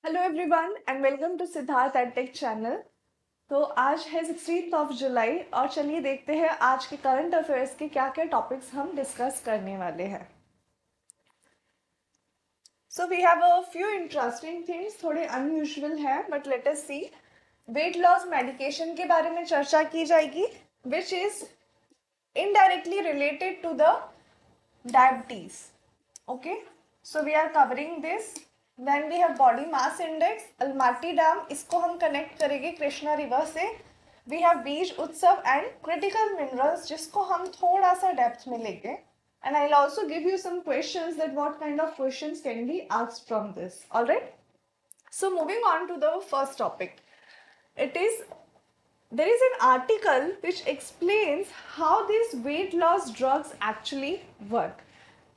Hello everyone and welcome to Siddharth edtech channel. तो आज है 16 जुलाई और चलिए देखते हैं आज के करंट अफेयर्स के क्या क्या टॉपिक्स हम डिस्कस करने वाले हैं। So we have a few interesting things, थोड़े अनयूजुअल हैं but let us see. Weight loss medication के बारे में चर्चा की जाएगी which is indirectly related to the diabetes. Okay, so we are covering this. Then we have body mass index, Almaty Dam, इसको हम कनेक्ट करेंगे कृष्णा रिवर से. We have बीज उत्सव and critical minerals, जिसको हम थोड़ा सा डेप्थ में लेंगे. And I'll also give you some questions that what kind of questions can be asked from this. All right. So moving on to the first topic. It is there is an article which explains how these weight loss drugs actually work.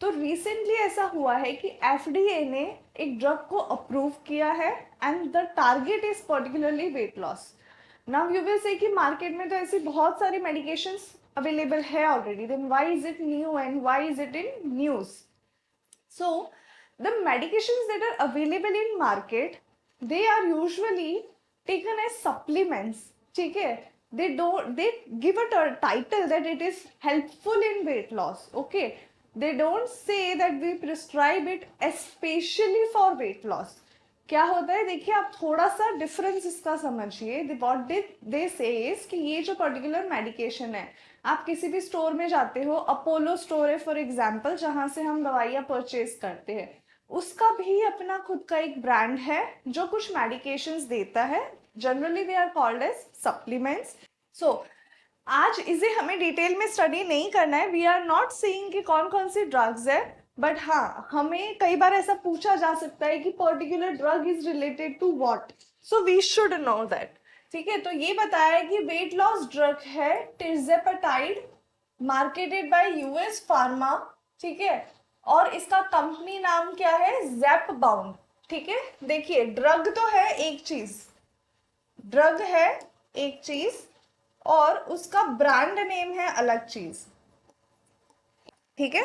तो recently ऐसा हुआ है कि FDA ने एक drug को approve किया है and the target is particularly weight loss. Now you will say कि मार्केट में तो ऐसी बहुत सारी मेडिकेशंस अवेलेबल है already, then why is it new and why is it in news? So the medications that are available in market, they are usually taken as supplements. ठीक है, they give it a title that it is helpful in weight loss. Okay, they don't say that we prescribe it especially for weight loss. क्या होता है देखिए, आप थोड़ा सा difference इसका समझिए. व्हाट डिड दे से इज कि ये जो पर्टिकुलर मेडिकेशन है, आप किसी भी स्टोर में जाते हो, अपोलो स्टोर है फॉर एग्जांपल, जहां से हम दवाइयाँ परचेज करते हैं, उसका भी अपना खुद का एक ब्रांड है जो कुछ मेडिकेशंस देता है. Generally they are called as supplements. So आज इसे हमें डिटेल में स्टडी नहीं करना है. वी आर नॉट सीइंग कि कौन कौन सी ड्रग्स है, बट हाँ हमें कई बार ऐसा पूछा जा सकता है कि particular drug is related to what, so we should know that. ठीक है, तो ये बताया कि वेट लॉस ड्रग है टिर्जेपेटाइड, मार्केटेड बाय यूएस फार्मा. ठीक है, और इसका कंपनी नाम क्या है? ज़ेपबाउंड. ठीक है, देखिए ड्रग तो है एक चीज, ड्रग है एक चीज और उसका ब्रांड नेम है अलग चीज. ठीक है,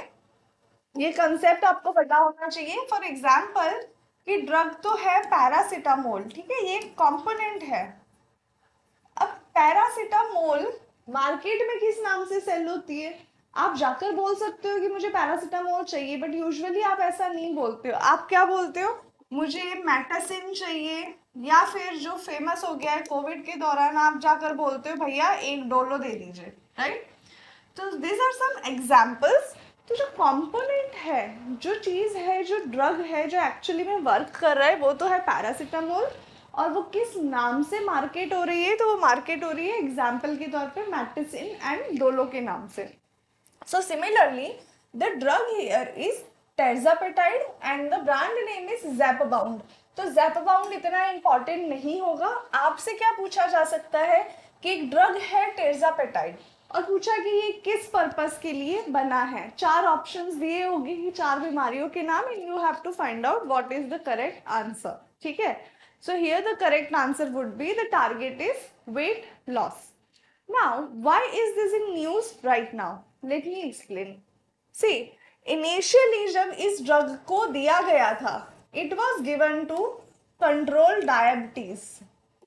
ये कंसेप्ट आपको पता होना चाहिए. फॉर एग्जाम्पल कि ड्रग तो है पैरासिटामोल, ठीक है, ये कंपोनेंट है. अब पैरासिटामोल मार्केट में किस नाम से सेल होती है? आप जाकर बोल सकते हो कि मुझे पैरासिटामोल चाहिए, बट यूजुअली आप ऐसा नहीं बोलते हो. आप क्या बोलते हो? मुझे मेटासिन चाहिए, या फिर जो फेमस हो गया है कोविड के दौरान, आप जाकर बोलते हो भैया एक डोलो दे दीजिए, राइट? तो दिस आर सम एग्जाम्पल्स. तो जो कंपोनेंट है, जो चीज है, जो ड्रग है, जो एक्चुअली में वर्क कर रहा है, वो तो है पैरासिटामोल. और वो किस नाम से मार्केट हो रही है? तो वो मार्केट हो रही है एग्जाम्पल के तौर पे मेटासिन एंड डोलो के नाम से. So similarly the drug here is tirzepatide and the brand name is Zepbound. तो ज़ेपबाउंड इतना इंपॉर्टेंट नहीं होगा. आपसे क्या पूछा जा सकता है कि एक ड्रग है टेर्जापेटाइड और पूछा कि ये किस पर्पस के लिए बना है. चार ऑप्शंस दिए होंगे कि चार बीमारियों के नाम, and you have to find out what is the correct answer. ठीक है, so here the correct answer would be the target is weight loss. Now why is this in news right now? Let me explain. See, initially जब इस drug को दिया गया था, it was given to control diabetes.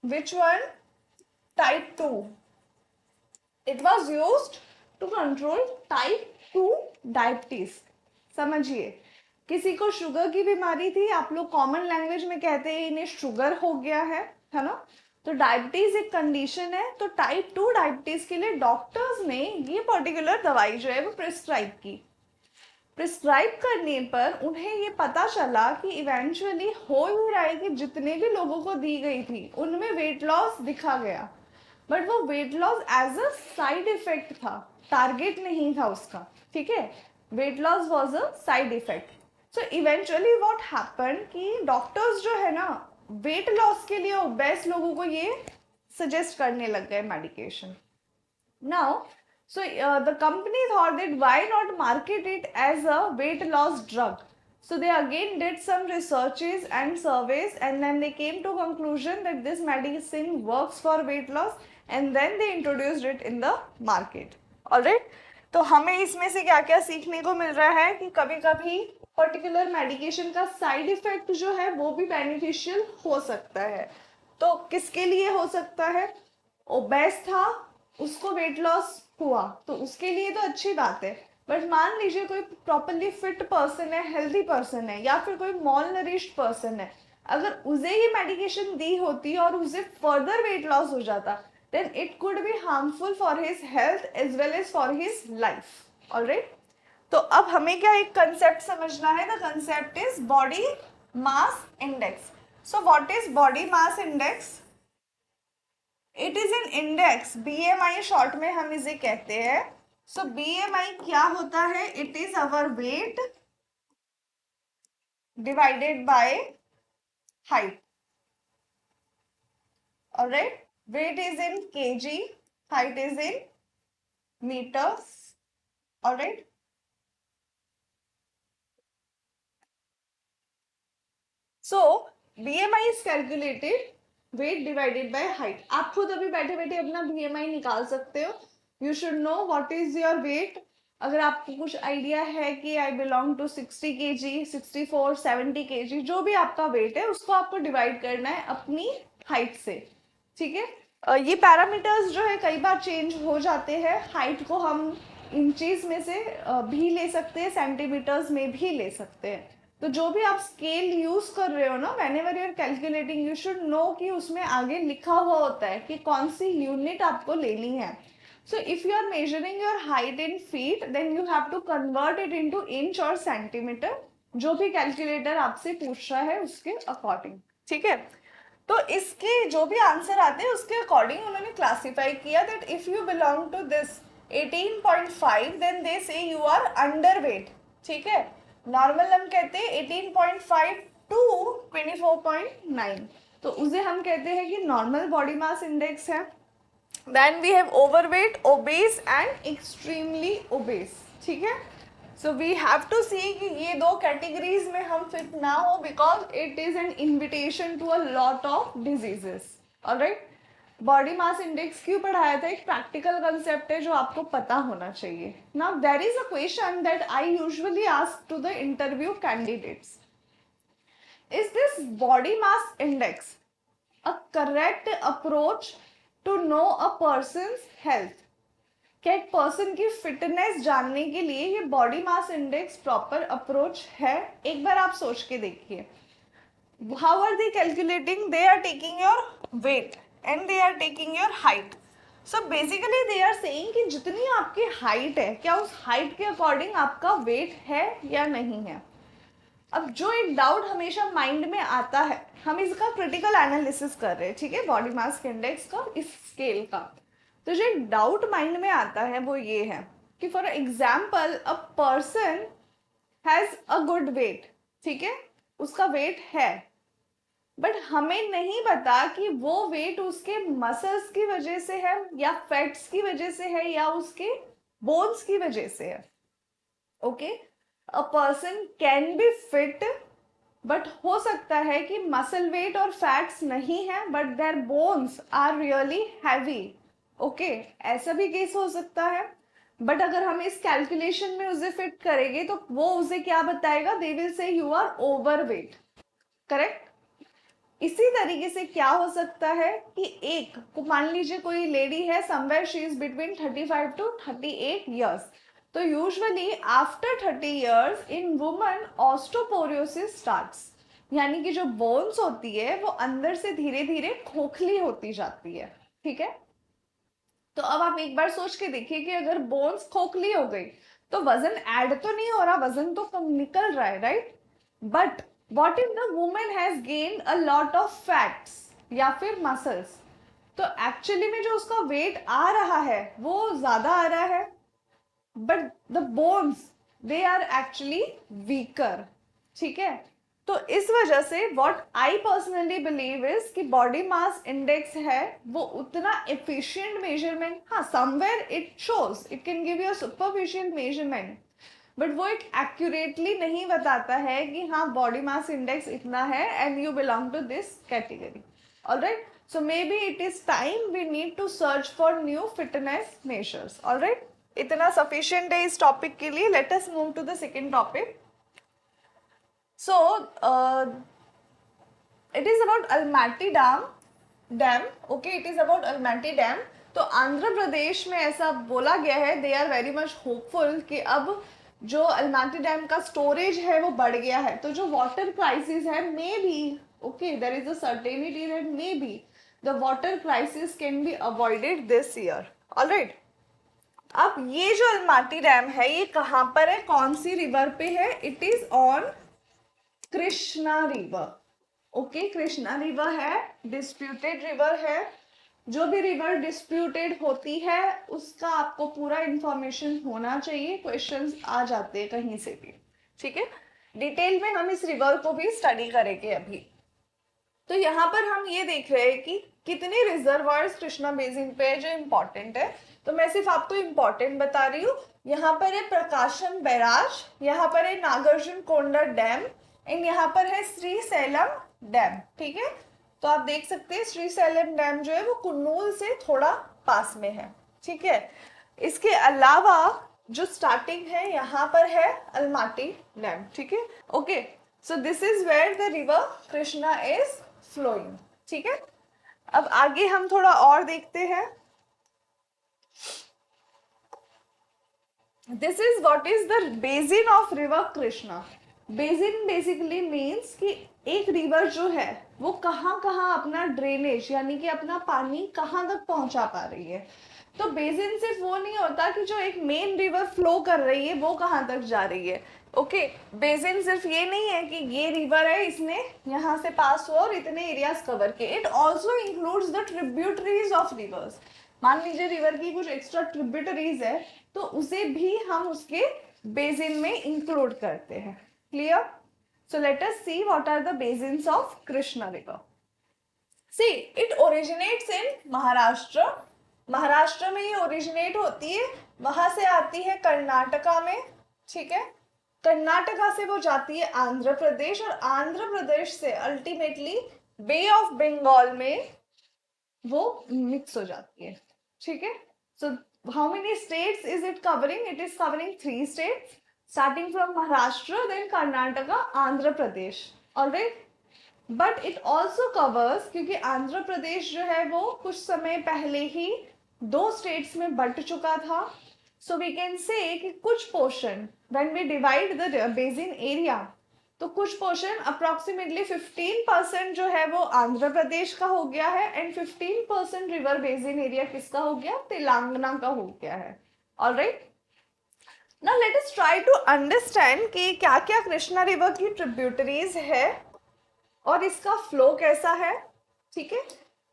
Which one? Type 2. It was used to control type 2 diabetes. समझिए, किसी को sugar की बीमारी थी, आप लोग कॉमन लैंग्वेज में कहते हैं इन्हें शुगर हो गया है ना? तो डायबिटीज एक कंडीशन है. तो टाइप 2 डायबिटीज के लिए डॉक्टर्स ने ये पर्टिकुलर दवाई जो है वो प्रिस्क्राइब की. प्रिस्क्राइब करने पर उन्हें ये पता चला कि इवेंचुअली हो ही रहा है कि जितने भी लोगों को दी गई थी उनमें वेट लॉस दिखा गया, बट वो weight loss as a side effect था, टारगेट नहीं था उसका. ठीक है, weight loss was a side effect. So eventually what happen कि डॉक्टर्स जो है ना, वेट लॉस के लिए ओबेस लोगों को ये सजेस्ट करने लग गए medication. Now the company thought that why not market it as a weight loss drug. So they again did some researches and surveys, and then they came to conclusion that this medicine works for weight loss, and then they introduced it in the market. Alright, तो हमें इसमें से क्या क्या सीखने को मिल रहा है कि कभी कभी पर्टिकुलर मेडिकेशन का साइड इफेक्ट जो है वो भी बेनिफिशियल हो सकता है। तो किसके लिए हो सकता है? ओबेस था, उसको वेट लॉस हुआ, तो उसके लिए तो अच्छी बात है। बट मान लीजिए कोई प्रॉपरली फिट पर्सन है, हेल्दी पर्सन है, या फिर कोई मॉल नरिश्ड पर्सन है, अगर उसे ये मेडिकेशन दी होती और उसे फर्दर वेट लॉस हो जाता, then it could be harmful for his health as well as for his life. Alright, तो अब हमें क्या एक कंसेप्ट समझना है। The concept is body mass index. So what is body mass index? It is an index, BMI short में हम इसे कहते हैं। सो बीएमआई क्या होता है? It is our weight divided by height. Alright, weight is in kg, height is in meters. Alright, so BMI is calculated weight divided by height. आप खुद अभी बैठे बैठे अपना BMI निकाल सकते हो। You should know what is your weight. अगर आपको कुछ आइडिया है कि I belong to 60 kg, 64, 70 kg, जो भी आपका वेट है उसको आपको डिवाइड करना है अपनी हाइट से। ठीक है, ये पैरामीटर्स जो है कई बार चेंज हो जाते हैं। हाइट को हम इंचेस में से भी ले सकते हैं, सेंटीमीटर्स में भी ले सकते हैं। तो जो भी आप स्केल यूज कर रहे हो ना, whenever you are calculating, you should know कि उसमें आगे लिखा हुआ होता है कि कौन सी यूनिट आपको लेनी है। So if you are measuring your height in feet, then you have to convert it into inch और सेंटीमीटर, जो भी कैलकुलेटर आपसे पूछ रहा है उसके अकॉर्डिंग। ठीक है, तो इसके जो भी आंसर आते हैं उसके अकॉर्डिंग उन्होंने क्लासिफाई किया that if you belong to this 18.5 then they say you are under weight. ठीक है, नॉर्मल हम कहते हैं 18.5 टू 24.9, तो उसे हम कहते हैं कि नॉर्मल बॉडी मास इंडेक्स है। Then we have overweight, obese and extremely obese. ठीक है, so we have to see कि ये दो कैटेगरीज में हम फिट ना हो, because it is an invitation to a lot of diseases. Alright, body mass index क्यों पढ़ाया था? एक प्रैक्टिकल कंसेप्ट है जो आपको पता होना चाहिए। Now there is a question that I usually ask to the interview candidates, is this body mass index a correct approach to know a person's health? क्या एक पर्सन की फिटनेस जानने के लिए ये body mass index proper approach है? एक बार आप सोच के देखिए। How are they calculating? They are taking your weight and they are taking your height. So basically they are saying कि जितनी आपकी हाइट है, क्या उस हाइट के अकॉर्डिंग आपका वेट है या नहीं है। अब जो एक डाउट हमेशा माइंड में आता है, हम इसका क्रिटिकल एनालिसिस कर रहे हैं, ठीक है, बॉडी मास इंडेक्स का, इस स्केल का। तो जो एक डाउट माइंड में आता है वो ये है कि for example a person has a good weight, ठीक है, उसका वेट है, बट हमें नहीं पता कि वो वेट उसके मसल्स की वजह से है या फैट्स की वजह से है या उसके बोन्स की वजह से है। Okay, a person can be fit, but हो सकता है कि मसल वेट और फैट्स नहीं है, but their bones are really heavy. Okay, ऐसा भी केस हो सकता है। बट अगर हम इस कैलकुलेशन में उसे फिट करेंगे तो वो उसे क्या बताएगा? They will say you are overweight. Correct. इसी तरीके से क्या हो सकता है कि एक को मान लीजिए कोई लेडी है, somewhere she is between 35 to 38 years, तो usually after 30 years in woman osteoporosis starts, यानी कि जो बोन्स होती है वो अंदर से धीरे धीरे खोखली होती जाती है। ठीक है, तो अब आप एक बार सोच के देखिए कि अगर बोन्स खोखली हो गई तो वजन ऐड तो नहीं हो रहा, वजन तो कम निकल रहा है, right. But what if the women has gained a lot of fats या फिर मसल्स, तो एक्चुअली में जो उसका वेट आ रहा है वो ज्यादा आ रहा है, but the bones they are actually weaker. ठीक है, तो इस वजह से what I personally believe is कि बॉडी मास इंडेक्स है वो उतना एफिशिएंट मेजरमेंट, हाँ somewhere it shows, it can give you a superficial measurement, but वो एक एक्यूरेटली नहीं बताता है कि हाँ बॉडी मास इंडेक्स इतना है and you belong to this category. Alright, so maybe it is time we need to search for new fitness measures. Alright, इतना sufficient है इस टॉपिक के लिए। Let us move to the second topic. So it is about Almaty Dam. Okay, it is about Almaty Dam. तो आंध्र प्रदेश में ऐसा बोला गया है, they are very much hopeful कि अब जो अलमाटी डैम का स्टोरेज है वो बढ़ गया है, तो जो वाटर क्राइसिस है maybe, okay, there is a certainty that maybe the water crisis can be avoided this year. Alright, अब ये जो अलमाटी डैम है ये कहाँ पर है, कौन सी रिवर पे है? It is on Krishna river. Okay, Krishna river है, डिस्प्यूटेड रिवर है. जो भी रिवर डिस्प्यूटेड होती है उसका आपको पूरा इंफॉर्मेशन होना चाहिए, क्वेश्चंस आ जाते हैं कहीं से भी. ठीक है, डिटेल में हम इस रिवर को भी स्टडी करेंगे अभी. तो यहाँ पर हम ये देख रहे हैं कि कितने रिजर्वायर्स कृष्णा बेसिन पे है जो इम्पोर्टेंट है. तो मैं सिर्फ आपको इम्पोर्टेंट बता रही हूँ. यहाँ पर है प्रकाशम बैराज, यहाँ पर है नागार्जुन कोंडा डैम, एंड यहाँ पर है श्रीशैलम डैम. ठीक है, तो आप देख सकते हैं श्रीशैलम डैम जो है वो कुन्नूल से थोड़ा पास में है. ठीक है, इसके अलावा जो स्टार्टिंग है यहाँ पर है अलमाटी डैम. ठीक है, okay, so this is where the river Krishna is flowing. ठीक है, अब आगे हम थोड़ा और देखते हैं. This is what is the basin of river Krishna. Basin basically means कि एक रिवर जो है वो कहाँ कहाँ अपना ड्रेनेज यानी कि अपना पानी कहाँ तक पहुंचा पा रही है. तो बेसिन सिर्फ वो नहीं होता कि जो एक मेन रिवर फ्लो कर रही है वो कहाँ तक जा रही है. ओके, बेसिन सिर्फ ये नहीं है कि ये रिवर है इसने यहाँ से पास हुआ और इतने एरियाज कवर किए. It also includes the tributaries of reverse. मान लीजिए रिवर की कुछ एक्स्ट्रा ट्रिब्यूटरीज है तो उसे भी हम उसके बेसिन में इंक्लूड करते हैं. Clear? So let us see what are the basins of Krishna river. See, it originates in Maharashtra. Maharashtra में ये ओरिजिनेट होती है, वहां से आती है कर्नाटका में. ठीक है, कर्नाटका से वो जाती है आंध्र प्रदेश, और आंध्र प्रदेश से अल्टीमेटली बे ऑफ बंगाल में वो मिक्स हो जाती है. ठीक है, so how many states is it covering? It is covering 3 states starting from Maharashtra, then Karnataka, Andhra Pradesh. Alright, but it also covers, क्योंकि आंध्र प्रदेश जो है वो कुछ समय पहले ही 2 states में बंट चुका था. So we can say कि कुछ portion when we divide the basin area, तो कुछ पोर्शन अप्रोक्सीमेटली 15% जो है वो आंध्र प्रदेश का हो गया है, एंड 15% रिवर बेसिन एरिया किसका हो गया? तेलंगाना का हो गया है. Alright, now let us try to understand कि क्या क्या कृष्णा रिवर की ट्रिब्यूटरीज है और इसका फ्लो कैसा है. ठीक है,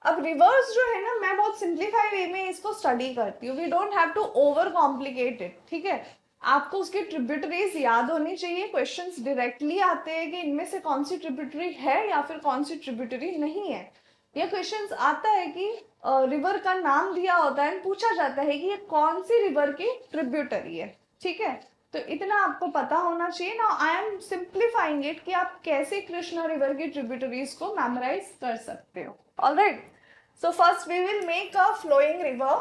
अब रिवर्स जो है ना, मैं बहुत सिंप्लीफाइड वे में इसको स्टडी करती हूँ. We don't have to overcomplicate it. ठीक है, आपको उसकी ट्रिब्यूटरीज याद होनी चाहिए. क्वेश्चंस डायरेक्टली आते हैं कि इनमें से कौन सी ट्रिब्यूटरी है या फिर कौन सी ट्रिब्यूटरी नहीं है. यह क्वेश्चंस आता है कि रिवर का नाम दिया होता है, पूछा जाता है कि ये कौन सी रिवर की ट्रिब्यूटरी है. ठीक है, तो इतना आपको पता होना चाहिए. ना आई एम सिंप्लीफाइंग इट कि आप कैसे कृष्णा रिवर की ट्रिब्यूटरीज को मेमोराइज कर सकते हो. Alright, so first we will make a flowing river.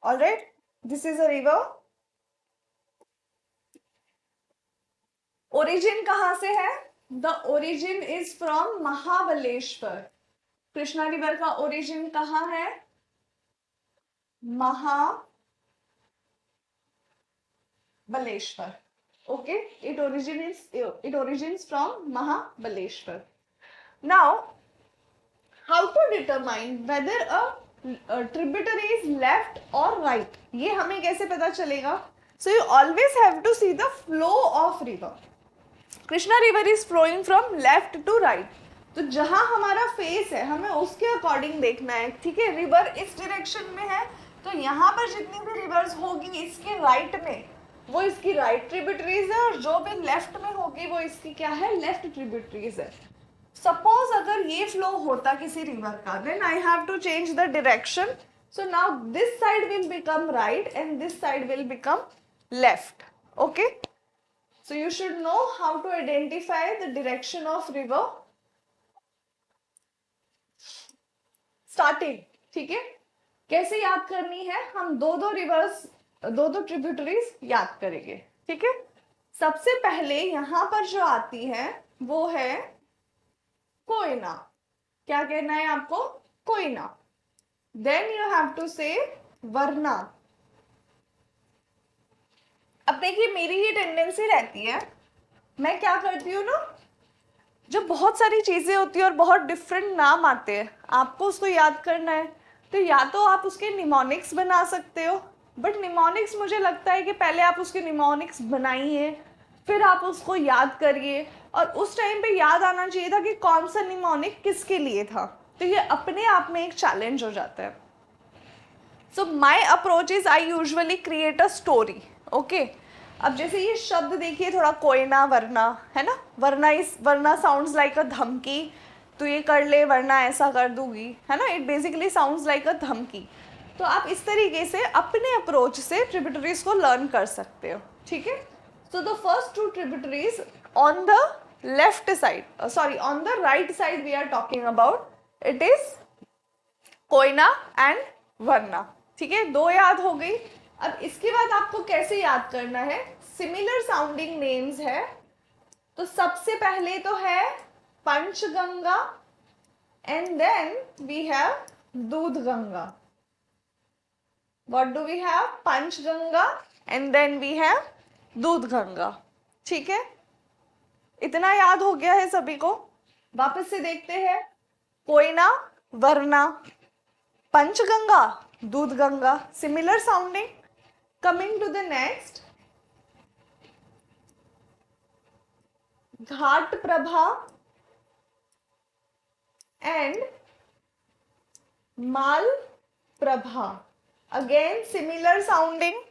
Alright, this is a river. Origin कहां से है? The origin is from Mahabaleshwar. Krishna river का ओरिजिन कहाँ है? Mahabaleshwar. Okay, it origins from Mahabaleshwar. Now, how to determine whether a tributary is left or right? ये हमें कैसे पता चलेगा? So you always have to see the flow of river. Krishna river is flowing from left to right. तो जहां हमारा face है हमें उसके अकॉर्डिंग देखना है. ठीक है, रिवर इस डायरेक्शन में है तो यहाँ पर जितनी भी रिवर्स होगी इसके राइट में वो इसकी राइट ट्रिब्यूटरीज है, और जो भी लेफ्ट में होगी वो इसकी क्या है? लेफ्ट ट्रिब्यूटरीज है. सपोज अगर ये फ्लो होता किसी रिवर का, then I have to change the direction. So now this side will become right and this side will become left. Okay, so you should know how to identify the direction of river. Starting. ठीक है, कैसे याद करनी है? हम दो दो reverse, दो दो ट्रिब्यूटरीज याद करेंगे. ठीक है, सबसे पहले यहां पर जो आती है वो है कोयना। क्या कहना है आपको? Koyna. Then you have to say Varna. अब देखिए मेरी ये टेंडेंसी रहती है, मैं क्या करती हूँ ना, जब बहुत सारी चीजें होती है और बहुत डिफरेंट नाम आते हैं, आपको उसको याद करना है, तो या तो आप उसके निमोनिक्स बना सकते हो, बट निमोनिक्स मुझे लगता है कि पहले आप उसके निमोनिक्स बनाइए, फिर आप उसको याद करिए, और उस टाइम पे याद आना चाहिए था कि कौन सा निमोनिक किसके लिए था। तो ये अपने आप में एक चैलेंज हो जाता है। So my approach is I usually create a story. Okay, अब जैसे ये शब्द देखिए थोड़ा कोयना वरना है ना, वरना इस वरना साउंड्स लाइक अ धमकी, तो ये कर ले वरना ऐसा कर दूंगी, है ना, इट बेसिकली साउंड्स लाइक अ धमकी। तो आप इस तरीके से अपने अप्रोच से ट्रिब्यूटरीज को लर्न कर सकते हो, ठीक है। So the first two tributaries on the left side, sorry on the right side we are talking about, it is Koyna and Varna. ठीक है, दो याद हो गई। अब इसके बाद आपको कैसे याद करना है, सिमिलर साउंडिंग नेम्स है। तो सबसे पहले तो है Panchganga and then we have Dudhganga. What do we have? Panchganga and then we have Dudhganga. ठीक है, इतना याद हो गया है सभी को? वापस से देखते हैं, कोयना वरना Panchganga Dudhganga, similar sounding. Coming to the next, Ghataprabha and Malaprabha, again similar sounding.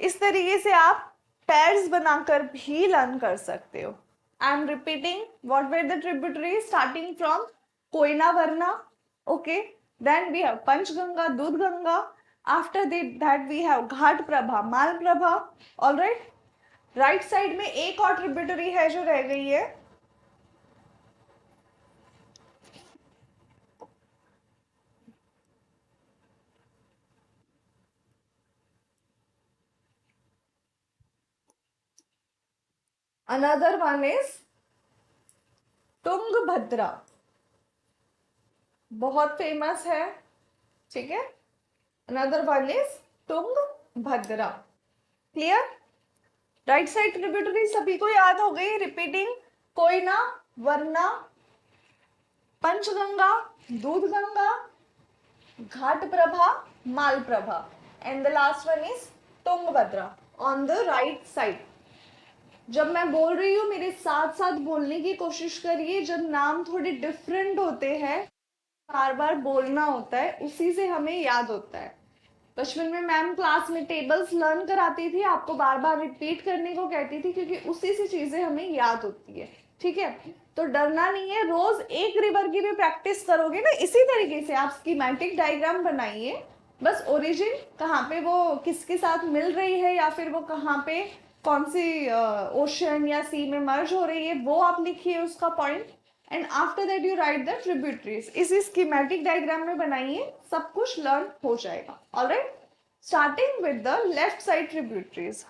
इस तरीके से आप पेयर्स बनाकर भी लर्न कर सकते हो। I am repeating, what were the tributary starting from Koyna Warna, okay, then we have Panchganga Dudhganga, after that we have Ghataprabha Malaprabha. All right, right side में एक और ट्रिब्यूटरी है जो रह गई है, अनदर वन इज तुंगभद्रा, बहुत फेमस है, ठीक है। Another one is Tungabhadra. Clear? Right side tributary सभी को याद हो गई? रिपीटिंग, कोयना वरना Panchganga Dudhganga Ghataprabha Malaprabha and the last one is Tungabhadra on the right side. जब मैं बोल रही हूँ मेरे साथ साथ बोलने की कोशिश करिए, जब नाम थोड़े डिफरेंट होते हैं बार बार बोलना होता है, उसी से हमें याद होता है। बचपन में मैम क्लास में टेबल्स लर्न कराती थी, आपको बार बार रिपीट करने को कहती थी, क्योंकि उसी से चीजें हमें याद होती है, ठीक है। तो डरना नहीं है, रोज एक रिवर की भी प्रैक्टिस करोगे ना, इसी तरीके से आप स्कीमेटिक डायग्राम बनाइए, बस ओरिजिन कहाँ पे वो किसके साथ मिल रही है, या फिर वो कहाँ पे कौन सी ओशन या सी में मर्ज हो रही है, वो आप लिखिए उसका point, and after that you write the tributaries. इसी स्कीमेटिक डायग्राम में बनाइए, सब कुछ लर्न हो जाएगा। Alright, starting with the left side tributaries.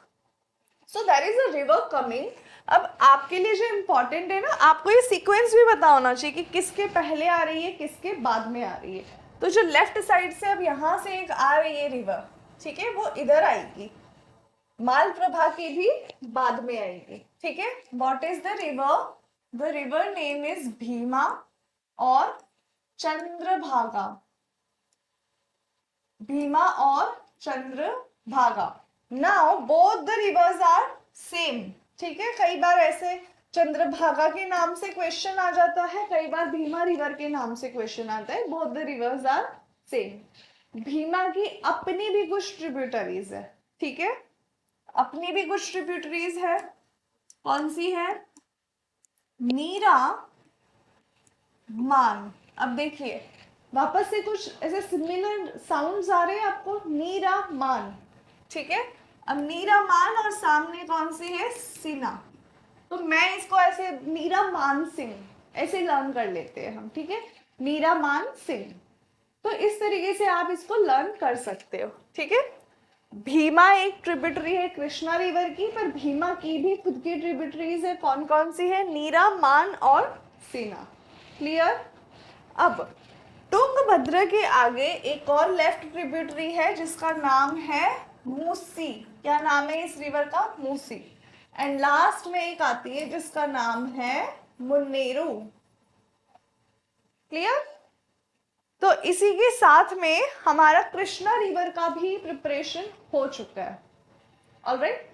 So there is a river coming. अब आपके लिए जो इम्पोर्टेंट है ना, आपको ये सीक्वेंस भी पता होना चाहिए कि किसके पहले आ रही है किसके बाद में आ रही है। तो जो लेफ्ट साइड से अब यहां से एक आ रही है रिवर, ठीक है, वो इधर आएगी, माल प्रभा की भी बाद में आएगी, ठीक है। What is the river? The river name is Bhima और चंद्रभागा, भीमा और Chandrabhaga. Now both the rivers are same, ठीक है। कई बार ऐसे चंद्रभागा के नाम से क्वेश्चन आ जाता है, कई बार भीमा रिवर के नाम से क्वेश्चन आता है, both the rivers are same. Bhima की अपनी भी कुछ ट्रिब्यूटरीज है, ठीक है, अपनी भी कुछ ट्रिब्यूटरीज है। कौन सी है? नीरा मान। अब देखिए वापस से कुछ ऐसे सिमिलर साउंड्स आ रहे हैं आपको, नीरा मान, ठीक है। अब नीरा मान और सामने कौन सी है? सीना। तो मैं इसको ऐसे नीरा मान सिंह ऐसे लर्न कर लेते हैं हम, ठीक है, नीरा मान सिंह। तो इस तरीके से आप इसको लर्न कर सकते हो, ठीक है। भीमा एक ट्रिब्यूटरी है कृष्णा रिवर की, पर भीमा की भी खुद की ट्रिब्यूटरीज है। कौन कौन सी है? नीरा, मान और सेना। क्लियर? अब तुंगभद्र के आगे एक और लेफ्ट ट्रिब्यूटरी है जिसका नाम है मूसी। क्या नाम है इस रिवर का? मूसी। एंड लास्ट में एक आती है जिसका नाम है मुन्नेरू। क्लियर? तो इसी के साथ में हमारा कृष्णा रिवर का भी प्रिपरेशन हो चुका है। Alright,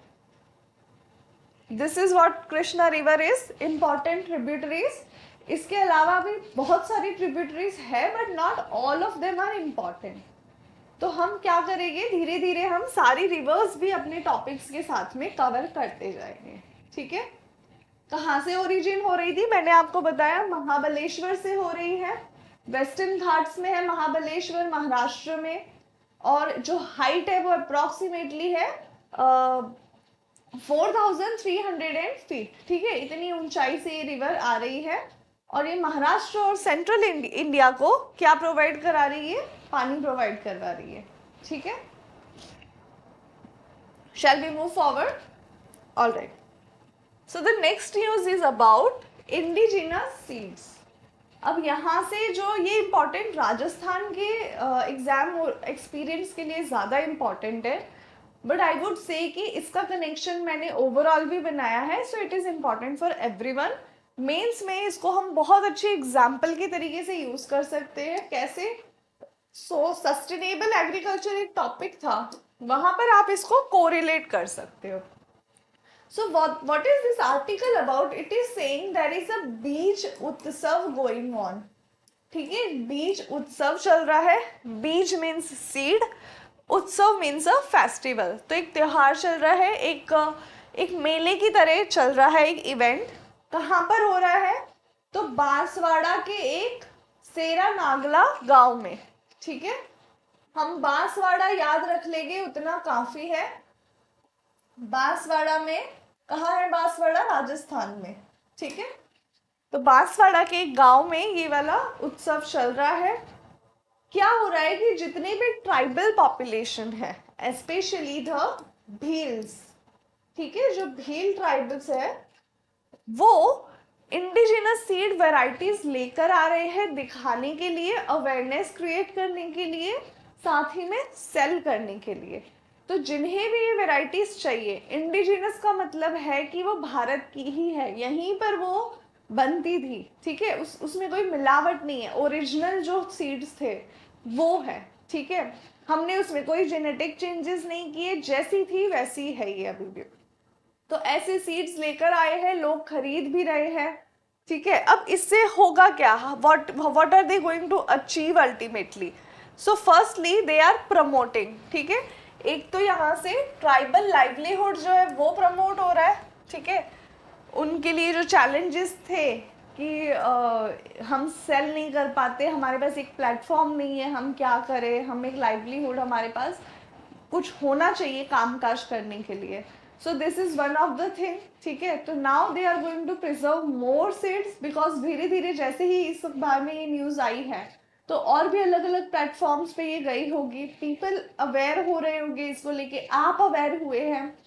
this is what Krishna river is, important tributaries. इसके अलावा भी बहुत सारी ट्रिब्यूटरीज है, but not all of them are important. तो हम क्या करेंगे, धीरे धीरे हम सारी रिवर्स भी अपने टॉपिक्स के साथ में कवर करते जाएंगे। ठीक है? कहाँ से ओरिजिन हो रही थी? मैंने आपको बताया महाबलेश्वर से हो रही है। वेस्टर्न घाट्स में है महाबलेश्वर, महाराष्ट्र में। और जो हाइट है वो अप्रोक्सीमेटली है 4300 फीट। ठीक है, इतनी ऊंचाई से ये रिवर आ रही है। और ये महाराष्ट्र और सेंट्रल इंडिया को क्या प्रोवाइड करा रही है? पानी प्रोवाइड करवा रही है। ठीक है, shall we move forward? Alright, so the next news is about indigenous seeds. अब यहाँ से जो ये इम्पॉर्टेंट राजस्थान के एग्जाम एक्सपीरियंस के लिए ज़्यादा इम्पॉर्टेंट है, बट आई वुड से कि इसका कनेक्शन मैंने ओवरऑल भी बनाया है, so it is important for everyone. Mains में इसको हम बहुत अच्छे एग्जाम्पल के तरीके से यूज़ कर सकते हैं। कैसे? सो सस्टेनेबल एग्रीकल्चर एक टॉपिक था, वहाँ पर आप इसको कोरिलेट कर सकते हो। So what is this article about? It is saying there is a बीज उत्सव going on. ठीक है, बीज उत्सव चल रहा है। बीज मीन्स सीड, उत्सव मीन्स अ फेस्टिवल। तो एक त्योहार चल रहा है, एक मेले की तरह चल रहा है एक इवेंट। कहाँ पर हो रहा है? तो बांसवाड़ा के एक सेरा नागला गांव में। ठीक है, हम बांसवाड़ा याद रख लेंगे उतना काफी है। बांसवाड़ा में, कहाँ है बांसवाड़ा? राजस्थान में। ठीक है, तो बांसवाड़ा के एक गांव में ये वाला उत्सव चल रहा है। क्या हो रहा है कि जितने भी ट्राइबल पॉपुलेशन है, स्पेशली द भील्स, ठीक है, जो भील ट्राइबल्स है, वो इंडिजिनस सीड वैरायटीज लेकर आ रहे हैं दिखाने के लिए, अवेयरनेस क्रिएट करने के लिए, साथ ही में सेल करने के लिए। तो जिन्हें भी ये वैरायटीज चाहिए, इंडिजिनस का मतलब है कि वो भारत की ही है, यहीं पर वो बनती थी। ठीक है, उसमें कोई मिलावट नहीं है, ओरिजिनल जो सीड्स थे वो है। ठीक है, हमने उसमें कोई जेनेटिक चेंजेस नहीं किए, जैसी थी वैसी है ये अभी भी। तो ऐसे सीड्स लेकर आए हैं, लोग खरीद भी रहे हैं। ठीक है, अब इससे होगा क्या? What are they going to achieve ultimately? So firstly they are promoting. ठीक है, एक तो यहाँ से ट्राइबल लाइवलीहुड जो है वो प्रमोट हो रहा है। ठीक है, उनके लिए जो चैलेंजेस थे कि हम सेल नहीं कर पाते, हमारे पास एक प्लेटफॉर्म नहीं है, हम क्या करें, हम एक लाइवलीहुड, हमारे पास कुछ होना चाहिए कामकाज करने के लिए। So this is one of the thing. ठीक है, तो now they are going to preserve more seeds, because धीरे धीरे जैसे ही इस बार में ये न्यूज आई है, तो और भी अलग अलग प्लेटफॉर्म्स पे ये गई होगी, पीपल अवेयर हो रहे होंगे इसको लेके, आप अवेयर हुए हैं।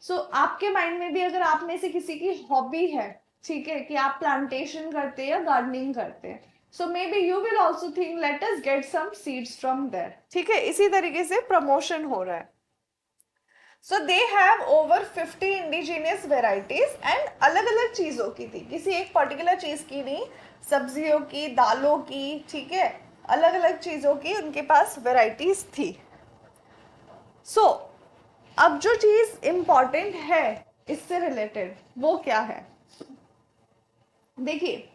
सो आपके माइंड में भी अगर आप में से किसी की हॉबी है, ठीक है, कि आप प्लांटेशन करते हैं या गार्डनिंग करते हैं, so maybe you will also think let us get some seeds from there. ठीक है, इसी तरीके से प्रमोशन हो रहा है। So they have over 50 indigenous varieties, and अलग अलग चीजों की थी, किसी एक पर्टिकुलर चीज की नहीं, सब्जियों की, दालों की। ठीक है, अलग अलग चीजों की उनके पास वेराइटीज थी। सो अब जो चीज इंपॉर्टेंट है इससे रिलेटेड वो क्या है? देखिए,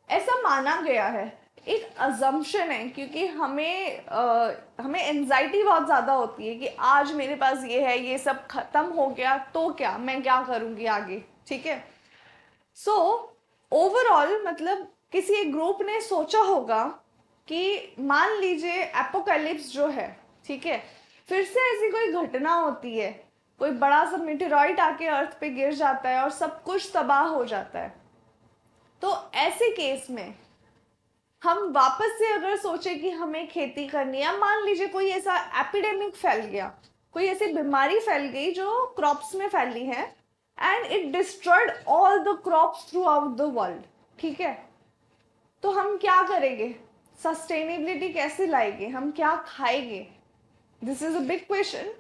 ऐसा माना गया है, एक अजम्पशन है, क्योंकि हमें एंजाइटी बहुत ज़्यादा होती है कि आज मेरे पास ये है, ये सब खत्म हो गया तो क्या, मैं क्या करूँगी आगे। ठीक है, सो ओवरऑल मतलब किसी एक ग्रुप ने सोचा होगा कि मान लीजिए एपोकैलिप्स जो है, ठीक है, फिर से ऐसी कोई घटना होती है, कोई बड़ा सा मेटेरॉइड आके अर्थ पे गिर जाता है और सब कुछ तबाह हो जाता है, तो ऐसे केस में हम वापस से अगर सोचे कि हमें खेती करनी है, मान लीजिए कोई ऐसा एपिडेमिक फैल गया, कोई ऐसी बीमारी फैल गई जो क्रॉप्स में फैली है and it destroyed all the crops through out the world, ठीक है। तो हम क्या करेंगे, सस्टेनेबिलिटी कैसे लाएंगे, हम क्या खाएंगे, this is a big question.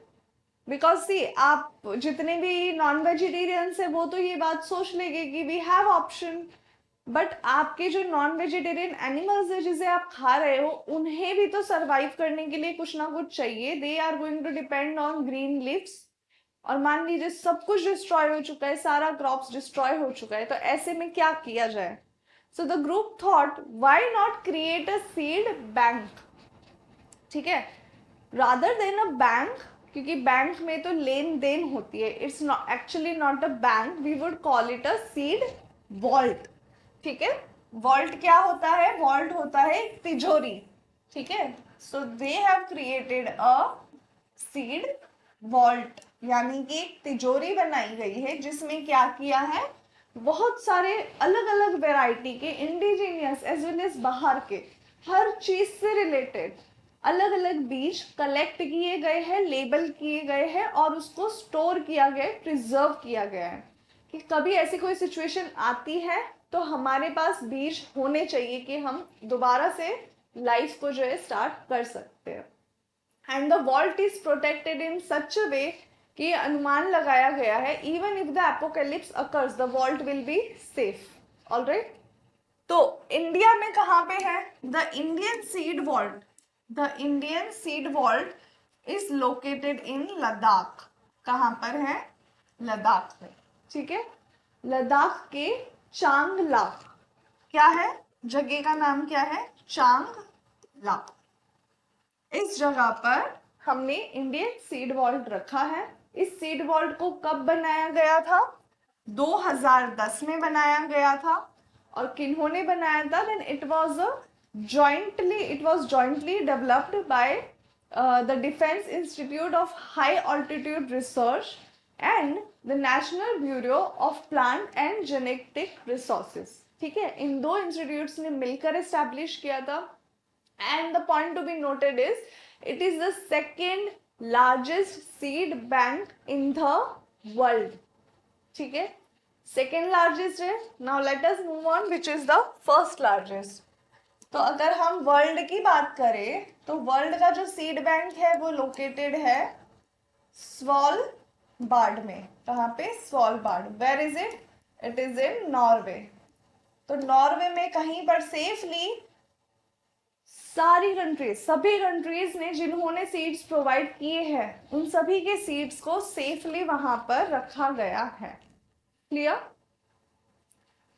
Because see आप जितने भी नॉन वेजिटेरियंस है वो तो ये बात सोच लेंगे कि वी हैव ऑप्शन, बट आपके जो नॉन वेजिटेरियन एनिमल्स है जिसे आप खा रहे हो उन्हें भी तो सरवाइव करने के लिए कुछ ना कुछ चाहिए, they are going to depend on green leaves. और मान लीजिए सब कुछ डिस्ट्रॉय हो चुका है, सारा क्रॉप्स डिस्ट्रॉय हो चुका है, तो ऐसे में क्या किया जाए। So the group thought why not create a seed bank, ठीक है, रादर देन अ बैंक, क्योंकि बैंक में तो लेन देन होती है, it's not actually not a bank, we would call it a seed vault, ठीक है। वॉल्ट क्या होता है, वॉल्ट होता है तिजोरी, ठीक है। So they have created a seed vault, यानी कि एक तिजोरी बनाई गई है जिसमें क्या किया है, बहुत सारे अलग अलग वैरायटी के इंडिजीनियस एज वेल एज बाहर के हर चीज से रिलेटेड अलग अलग बीज कलेक्ट किए गए हैं, लेबल किए गए हैं और उसको स्टोर किया गया है, प्रिजर्व किया गया है कि कभी ऐसी कोई सिचुएशन आती है तो हमारे पास बीज होने चाहिए कि हम दोबारा से लाइफ को जो है स्टार्ट कर सकते हैं। And the vault is protected in such a way कि अनुमान लगाया गया है even if the apocalypse occurs the vault will be safe, alright. तो इंडिया में कहाँ पे है, the Indian seed vault, the Indian seed vault is located in Ladakh, कहाँ पर है, लद्दाख में, ठीक है। लद्दाख के चांगला, क्या है जगह का नाम, क्या है, चांगला। इस जगह पर हमने इंडियन सीड वॉल्ट रखा है। इस सीड वॉल्ट को कब बनाया गया था, 2010 में बनाया गया था। और किन्होंने बनाया था, then it was jointly developed by the defence institute of high altitude research and the national bureau of plant and genetic resources, ठीक है। इन दो इंस्टीट्यूट्स ने मिलकर एस्टैब्लिश किया था। And the point to be noted is it is the second largest seed bank in the world, ठीक है, second largest है। Now let us move on which is the first largest। तो अगर हम वर्ल्ड की बात करें तो वर्ल्ड का जो सीड बैंक है वो लोकेटेड है स्वालबार्ड में, कहाँ पे, Svalbard. Where is it, it is in Norway. तो नॉर्वे में कहीं पर सेफली सारी कंट्रीज, सभी कंट्रीज ने जिन्होंने सीड्स प्रोवाइड किए हैं उन सभी के सीड्स को सेफली वहां पर रखा गया है, clear.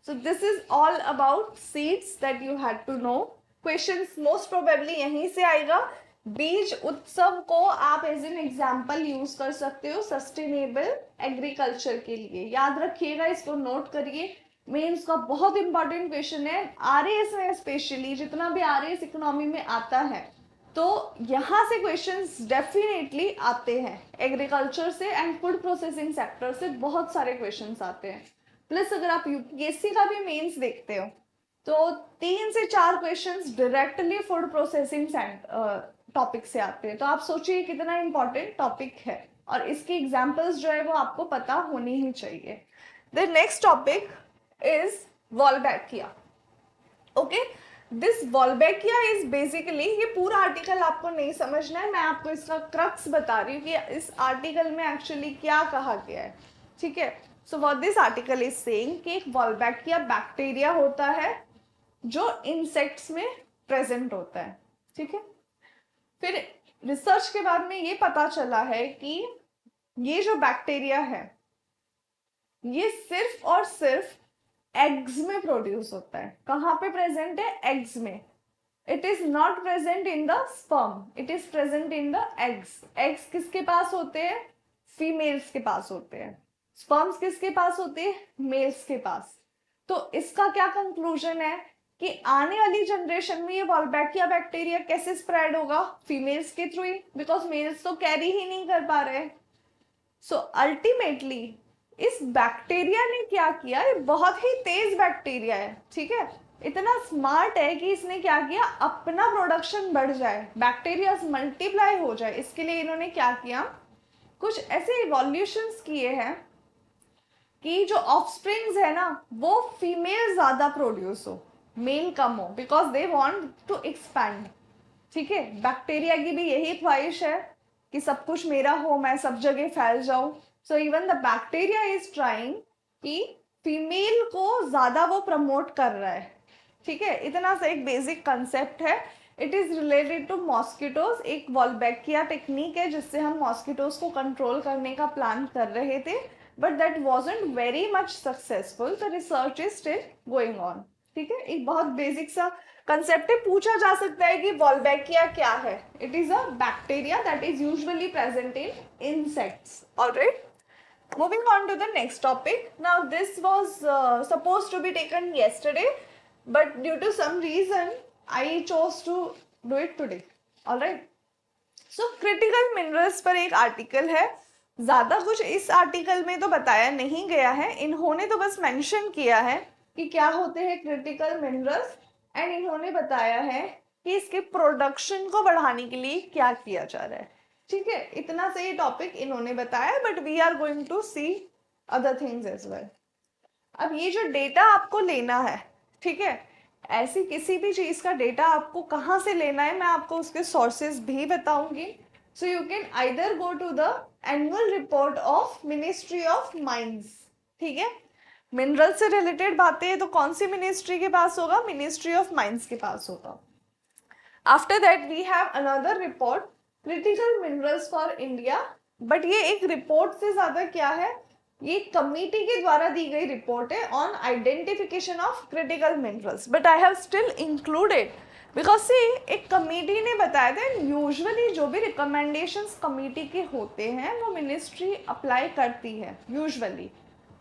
So this is all about seeds that you had to know. Questions most probably यहीं से आएगा। बीज उत्सव को आप एज एन एग्जाम्पल यूज कर सकते हो सस्टेनेबल एग्रीकल्चर के लिए, याद रखिएगा, इसको नोट करिए। मेंस का बहुत इंपॉर्टेंट क्वेश्चन है, आरएएस में स्पेशली, जितना भी आरएएस इकोनॉमी में आता है तो यहाँ से क्वेश्चंस डेफिनेटली आते हैं, एग्रीकल्चर से एंड फूड प्रोसेसिंग सेक्टर से बहुत सारे क्वेश्चंस आते हैं। प्लस अगर आप यूपीएससी का भी मेंस देखते हो तो 3 से 4 questions directly food processing topic से आते हैं। तो आप सोचिए कितना इंपॉर्टेंट टॉपिक है और इसकी एग्जाम्पल्स जो है वो आपको पता होनी ही चाहिए। The next topic is Wolbachia, okay, this Wolbachia is basically, ये पूरा आर्टिकल आपको नहीं समझना है, मैं आपको इसका क्रक्स बता रही हूँ कि इस आर्टिकल में एक्चुअली क्या कहा गया है, ठीक है। So what this article is saying कि एक Wolbachia बैक्टीरिया होता है जो इंसेक्ट्स में प्रेजेंट होता है, ठीक है। फिर रिसर्च के बाद में ये पता चला है कि ये जो बैक्टीरिया है ये सिर्फ और सिर्फ एग्स में प्रोड्यूस होता है। कहाँ पे प्रेजेंट है, एग्स में। It is not present in the sperm, it is present in the eggs. Eggs किसके पास होते हैं, फीमेल्स के पास होते हैं। स्पर्म्स किसके पास होते हैं, मेल्स के पास। तो इसका क्या कंक्लूजन है कि आने वाली जनरेशन में ये वॉल्बैकिया बैक्टीरिया कैसे स्प्रेड होगा, फीमेल्स के थ्रू ही, बिकॉज मेल्स तो कैरी ही नहीं कर पा रहे। सो अल्टीमेटली इस बैक्टीरिया ने क्या किया, ये बहुत ही तेज बैक्टीरिया है, ठीक है, इतना स्मार्ट है कि इसने क्या किया, अपना प्रोडक्शन बढ़ जाए, बैक्टीरिया मल्टीप्लाई हो जाए, इसके लिए इन्होंने क्या किया, कुछ ऐसे इवोल्यूशंस किए हैं कि जो ऑफस्प्रिंग्स है ना वो फीमेल ज्यादा प्रोड्यूस हो, मेल कम हो, because they want to expand. ठीक है, बैक्टीरिया की भी यही ख्वाहिश है कि सब कुछ मेरा हो, मैं सब जगह फैल जाऊं। So even the bacteria is trying कि फीमेल को ज्यादा वो प्रमोट कर रहा है। ठीक है, इतना सा एक बेसिक कंसेप्ट है। It is related to mosquitoes. एक वॉल्बैकिया टेक्निक है जिससे हम मॉस्किटोज को कंट्रोल करने का प्लान कर रहे थे, but that wasn't very much successful. The research is still going on. ठीक है, एक बहुत बेसिक सा कंसेप्ट है। पूछा जा सकता है कि वॉल्बैकिया क्या है? It is a bacteria that is usually present in insects. Alright, moving on to the next topic. Now this was supposed to be taken yesterday, but due to some reason I chose to do it today. All right, so critical minerals पर एक article है। ज्यादा कुछ इस article में तो बताया नहीं गया है, इन्होंने तो बस मेंशन किया है कि क्या होते हैं क्रिटिकल मिनरल्स, एंड इन्होंने बताया है कि इसके प्रोडक्शन को बढ़ाने के लिए क्या किया जा रहा है। ठीक है, इतना से ये टॉपिक इन्होंने बताया, but we are going to see other things as well. अब ये जो डेटा आपको लेना है, ठीक है, ऐसी किसी भी चीज का डेटा आपको कहाँ से लेना है मैं आपको उसके सोर्सेज भी बताऊंगी। So you can either go to the annual report of ministry of mines. ठीक है, मिनरल से रिलेटेड बातें हैं तो कौन सी मिनिस्ट्री के पास होगा? मिनिस्ट्री ऑफ माइंस के पास होगा। After that we have another report, critical minerals for India. But ये एक रिपोर्ट से ज्यादा क्या है, ये कमिटी के द्वारा दी गई रिपोर्ट है on identification of critical minerals, but I have still included because से एक कमिटी ने बताया था। यूजुअली जो भी रिकमेंडेशंस कमिटी के होते हैं वो मिनिस्ट्री अप्लाई करती है यूजुअली।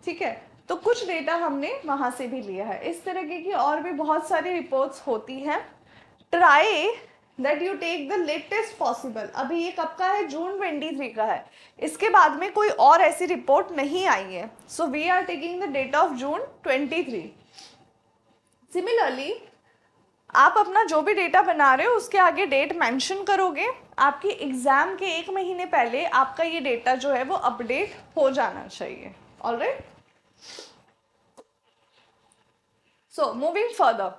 ठीक है, तो कुछ डेटा हमने वहां से भी लिया है। इस तरह की और भी बहुत सारी रिपोर्ट्स होती हैं। Try that you take the latest possible. अभी ये कब का है? जून 23 का है। इसके बाद में कोई और ऐसी रिपोर्ट नहीं आई है, so we are taking the date of June 23। Similarly आप अपना जो भी डेटा बना रहे हो उसके आगे डेट मेंशन करोगे। आपकी एग्जाम के 1 महीने पहले आपका ये डेटा जो है वो अपडेट हो जाना चाहिए। Alright, so moving further,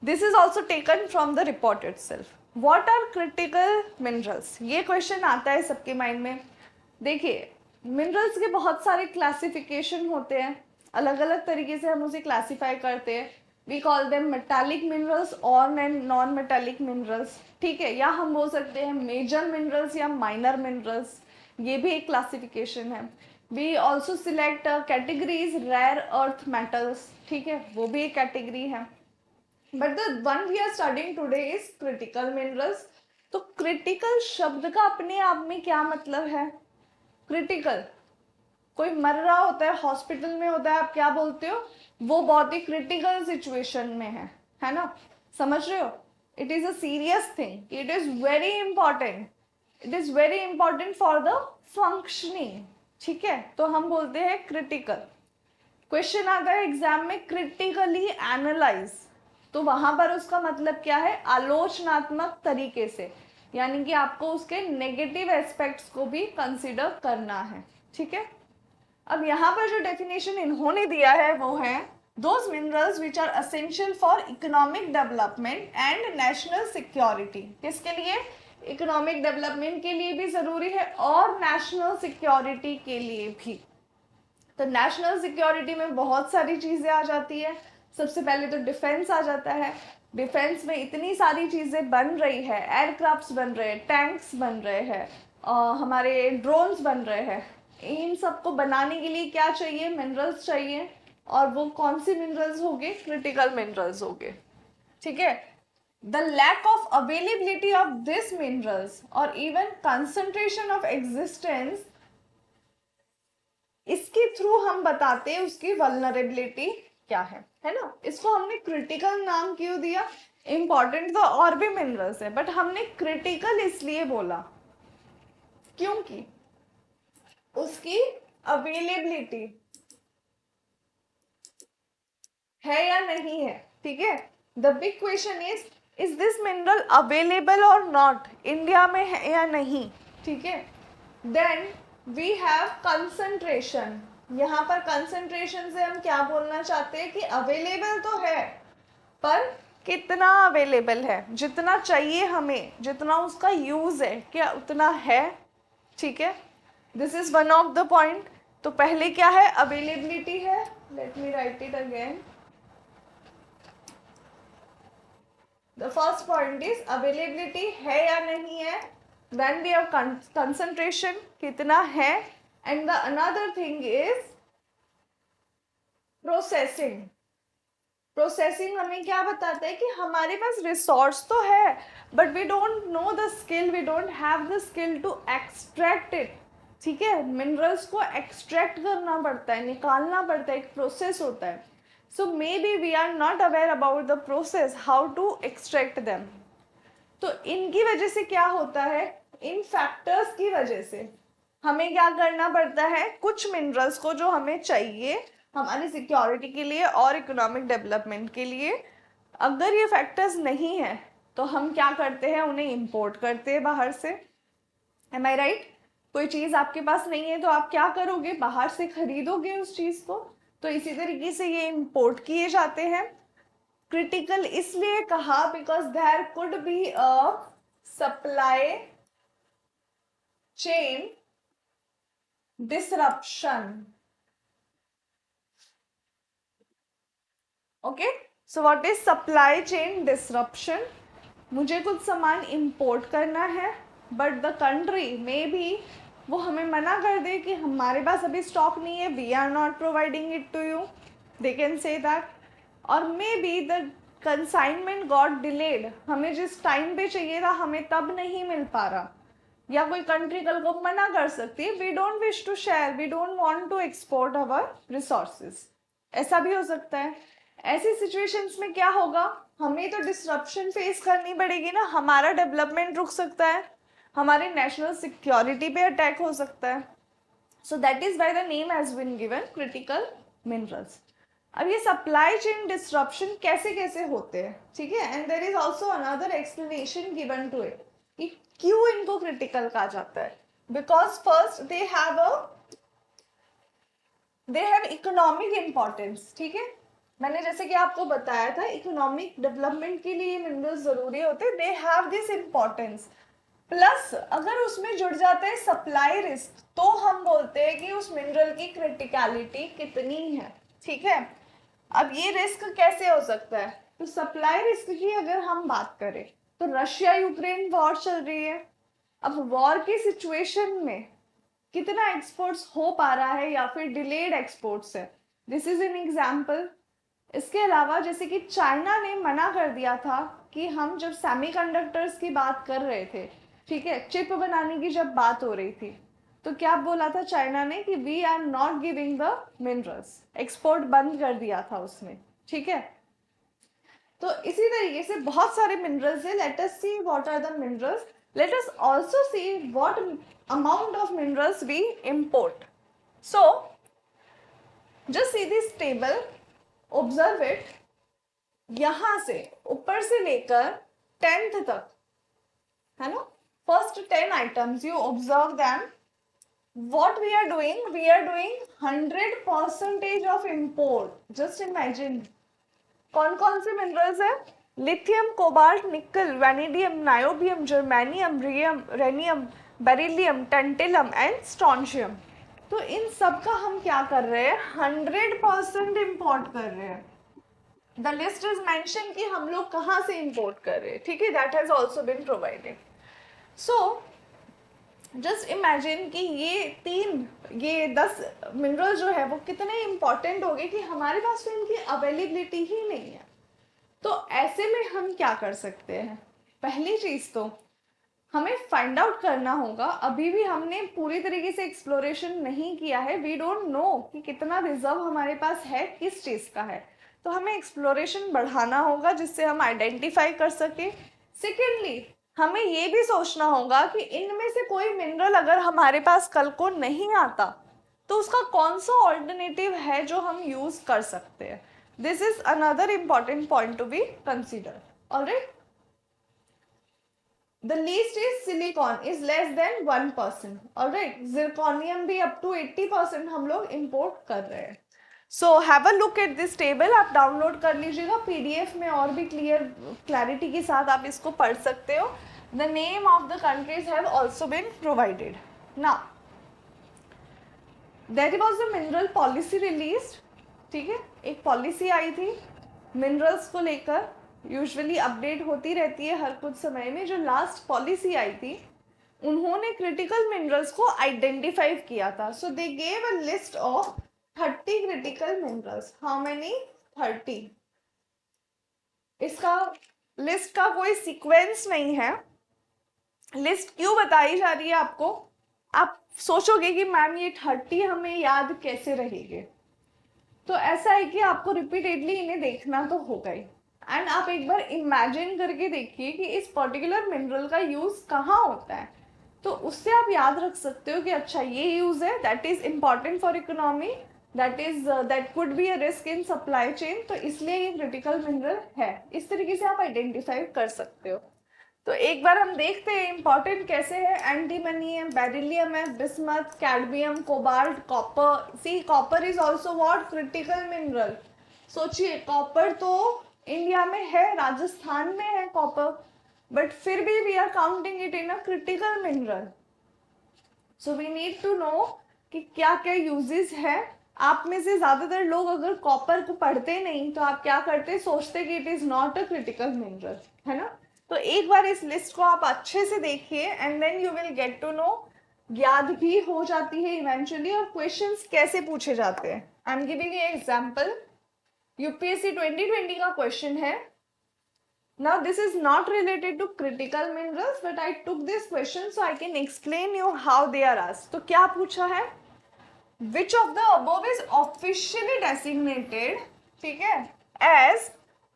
this is also taken from the report itself. What are critical minerals? ये क्वेश्चन आता है सबके माइंड में। देखिए, मिनरल्स के बहुत सारे क्लासिफिकेशन होते हैं, अलग अलग तरीके से हम उसे क्लासीफाई करते हैं। We call them metallic minerals और नॉन मेटालिक मिनरल्स। ठीक है, या हम बोल सकते हैं मेजर मिनरल्स या माइनर मिनरल्स, ये भी एक क्लासिफिकेशन है। We also select categories rare earth metals. ठीक है, वो भी एक कैटेगरी है। But the one we are studying today is critical minerals. तो क्रिटिकल शब्द का अपने आप में क्या मतलब है? क्रिटिकल, कोई मर रहा होता है, हॉस्पिटल में होता है, आप क्या बोलते हो? वो बहुत ही क्रिटिकल सिचुएशन में है ना? समझ रहे हो? It is a serious thing, it is very important, it is very important for the functioning. ठीक है, तो हम बोलते हैं क्रिटिकल। क्वेश्चन आता है एग्जाम में, क्रिटिकली एनालाइज, तो वहां पर उसका मतलब क्या है? आलोचनात्मक तरीके से, यानी कि आपको उसके नेगेटिव एस्पेक्ट्स को भी कंसिडर करना है। ठीक है, अब यहाँ पर जो डेफिनेशन इन्होंने दिया है वो है those minerals which are essential for economic development and national security. किसके लिए? इकोनॉमिक डेवलपमेंट के लिए भी जरूरी है और नेशनल सिक्योरिटी के लिए भी। तो नेशनल सिक्योरिटी में बहुत सारी चीजें आ जाती है। सबसे पहले तो डिफेंस आ जाता है। डिफेंस में इतनी सारी चीजें बन रही है, एयरक्राफ्ट्स बन रहे हैं, टैंक्स बन रहे हैं, हमारे ड्रोन्स बन रहे हैं। इन सबको बनाने के लिए क्या चाहिए? मिनरल्स चाहिए। और वो कौन सी मिनरल्स होंगे? क्रिटिकल मिनरल्स होंगे। ठीक है, the lack of availability of this minerals और इवन कंसंट्रेशन ऑफ एग्जिस्टेंस, इसके थ्रू हम बताते हैं उसकी वल्नरेबिलिटी क्या है ना? इसको हमने क्रिटिकल नाम क्यों दिया? इंपॉर्टेंट तो और भी मिनरल्स है, बट हमने क्रिटिकल इसलिए बोला क्योंकि उसकी अवेलेबिलिटी है या नहीं है। ठीक है, the big question is this mineral available और नॉट? इंडिया में है या नहीं? ठीक है, देन वी हैव कंसंट्रेशन। यहाँ पर कंसंट्रेशन से हम क्या बोलना चाहते हैं कि अवेलेबल तो है, पर कितना अवेलेबल है, जितना चाहिए हमें, जितना उसका यूज है, क्या उतना है? ठीक है, this is one of the point. तो पहले क्या है? अवेलेबिलिटी है। Let me right it again. The first point is availability है या नहीं है, देन वी हैव कंसंट्रेशन, कितना है, and the another thing is processing. Processing हमें क्या बताता है कि हमारे पास रिसोर्स तो है, but we don't know the skill, we don't have the skill to extract it. ठीक है, मिनरल्स को एक्सट्रैक्ट करना पड़ता है, निकालना पड़ता है, एक प्रोसेस होता है। So maybe we are not aware about the process how to extract them. तो इनकी वजह से क्या होता है, इन फैक्टर्स की वजह से हमें क्या करना पड़ता है, कुछ मिनरल्स को जो हमें चाहिए हमारी सिक्योरिटी के लिए और इकोनॉमिक डेवलपमेंट के लिए, अगर ये फैक्टर्स नहीं है तो हम क्या करते हैं, उन्हें इंपोर्ट करते हैं बाहर से। एम आई राइट? कोई चीज आपके पास नहीं है तो आप क्या करोगे, बाहर से खरीदोगे उस चीज को। तो इसी तरीके से ये इंपोर्ट किए जाते हैं। क्रिटिकल इसलिए कहा because there could be a supply chain disruption. Okay, so what is supply chain disruption? मुझे कुछ सामान इंपोर्ट करना है, बट द कंट्री में भी वो हमें मना कर दे कि हमारे पास अभी स्टॉक नहीं है, we are not providing it to you, they can say that. और maybe the consignment got delayed, हमें जिस टाइम पे चाहिए था हमें तब नहीं मिल पा रहा, या कोई कंट्री कल को मना कर सकती है, we don't wish to share, we don't want to export our resources, ऐसा भी हो सकता है। ऐसी सिचुएशंस में क्या होगा, हमें तो डिसरप्शन फेस करनी पड़ेगी ना, हमारा डेवलपमेंट रुक सकता है, हमारी नेशनल सिक्योरिटी पे अटैक हो सकता है। So that is why the name has been given critical minerals. अब ये सप्लाई चेन डिसरप्शन कैसे कैसे होते हैं, ठीक है, and there is also another explanation given to it कि क्यों इनको क्रिटिकल कहा जाता है। Because first they have economic importance. ठीक है, मैंने जैसे कि आपको बताया था इकोनॉमिक डेवलपमेंट के लिए मिनरल्स जरूरी होते हैं, they have this importance. Plus अगर उसमें जुड़ जाते हैं सप्लाई रिस्क, तो हम बोलते हैं कि उस मिनरल की क्रिटिकलिटी कितनी है। ठीक है, अब ये रिस्क कैसे हो सकता है, तो सप्लाई रिस्क की अगर हम बात करें तो रशिया यूक्रेन वॉर चल रही है। अब वॉर की सिचुएशन में कितना एक्सपोर्ट्स हो पा रहा है या फिर डिलेड एक्सपोर्ट्स है, दिस इज एन एग्जाम्पल। इसके अलावा जैसे कि चाइना ने मना कर दिया था कि हम जब सेमीकंडक्टर्स की बात कर रहे थे, ठीक है, चिप बनाने की जब बात हो रही थी, तो क्या बोला था चाइना ने कि we are not giving the minerals, export बंद कर दिया था उसने। ठीक है, तो इसी तरीके से बहुत सारे मिनरल्स है। Let us see what are the minerals, let us also see what amount of minerals we import. So just see this table, observe it, यहां से ऊपर से लेकर 10th तक है ना, first 10 items you observe them. What we are doing, we are doing 100% of import. Just imagine कौन कौन से मिनरल्स है, lithium, cobalt, nickel, vanadium, niobium, germanium, रियम, rhenium, beryllium, tantalum and strontium. तो इन सब का हम क्या कर रहे हैं, 100% इंपोर्ट कर रहे हैं। द लिस्ट इज मेंशन कि हम लोग कहाँ से इंपोर्ट कर रहे हैं। ठीक है, that has also been provided. So just imagine कि ये 10 मिनरल जो है वो कितने इंपॉर्टेंट हो गए कि हमारे पास तो इनकी अवेलेबिलिटी ही नहीं है। तो ऐसे में हम क्या कर सकते हैं, पहली चीज तो हमें फाइंड आउट करना होगा, अभी भी हमने पूरी तरीके से एक्सप्लोरेशन नहीं किया है, वी डोंट नो कि कितना रिजर्व हमारे पास है, किस चीज का है। तो हमें एक्सप्लोरेशन बढ़ाना होगा जिससे हम आइडेंटिफाई कर सके। सेकेंडली हमें ये भी सोचना होगा कि इनमें से कोई मिनरल अगर हमारे पास कल को नहीं आता तो उसका कौन सा ऑल्टरनेटिव है जो हम यूज कर सकते हैं। This is another important point to be consider. Alright, The least is silicon is less than 1%. Alright, zirconium भी up to 80% हम लोग import कर रहे हैं. So have a look at this table. आप डाउनलोड कर लीजिएगा PDF में, और भी क्लैरिटी के साथ आप इसको पढ़ सकते हो. The name of the countries have also been provided. Now there was a mineral policy released. ठीक है, एक पॉलिसी आई थी मिनरल्स को लेकर, यूजुअली अपडेट होती रहती है हर कुछ समय में. जो लास्ट पॉलिसी आई थी, उन्होंने क्रिटिकल मिनरल्स को आइडेंटिफाई किया था. So they gave a list of 30 critical minerals. How many? 30. इसका लिस्ट का कोई सीक्वेंस नहीं है. लिस्ट क्यों बताई जा रही है आपको? आप सोचोगे कि मैम ये 30 हमें याद कैसे रहेंगे. तो ऐसा है कि आपको रिपीटेडली इन्हें देखना तो होगा ही. एंड आप एक बार इमेजिन करके देखिए कि इस पर्टिकुलर मिनरल का यूज कहाँ होता है, तो उससे आप याद रख सकते हो कि अच्छा ये यूज है, that is important for economy, that could be a risk in supply chain, तो इसलिए ये क्रिटिकल मिनरल है. इस तरीके से आप आइडेंटिफाई कर सकते हो. तो एक बार हम देखते हैं इंपॉर्टेंट कैसे है. एंटीमनी है, बेरिलियम है, bismuth, cadmium, cobalt, copper. See copper is also what? Critical mineral. सोचिए, कॉपर तो इंडिया में है, राजस्थान में है कॉपर, बट फिर भी we are counting it in a critical mineral. So we need to know कि क्या क्या यूजेस है. आप में से ज्यादातर लोग अगर कॉपर को पढ़ते नहीं तो आप क्या करते? सोचते कि it is not a critical mineral, है ना. तो एक बार इस लिस्ट को आप अच्छे से देखिए and then you will get to know. याद भी हो जाती है इवेंचुअली. और क्वेश्चंस कैसे पूछे जाते हैं, I am giving a example. UPSC 2020 का क्वेश्चन है. Now this is not related to critical minerals, but I took this question so I can explain you how they are asked. तो क्या पूछा है? Which of the above is officially designated, ठीक है, as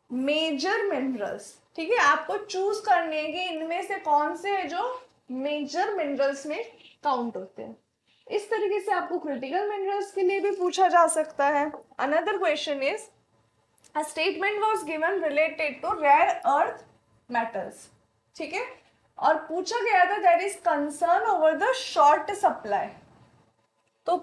major minerals. ठीक है, आपको choose करने हैं कि इनमें से कौन से है जो मेजर मिनरल्स में काउंट होते हैं. इस तरीके से आपको क्रिटिकल मिनरल्स के लिए भी पूछा जा सकता है. Another question is, a statement was given related to rare earth metals. ठीक है, और पूछा गया था there is concern over the short supply. तो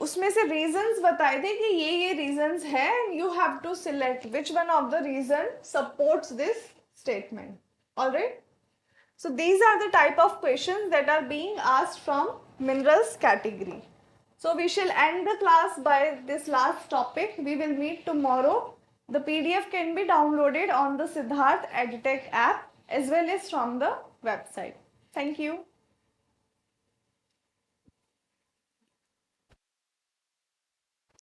उसमें से रीजंस बताए थे कि ये रीजंस है. You have to select which one of the reason supports this statement. Alright, so these are the type of questions that are being asked from minerals category. So we shall end the class by this last topic. We will meet tomorrow. The PDF can be downloaded on the Siddharth EdTech app as well as from the website. Thank you.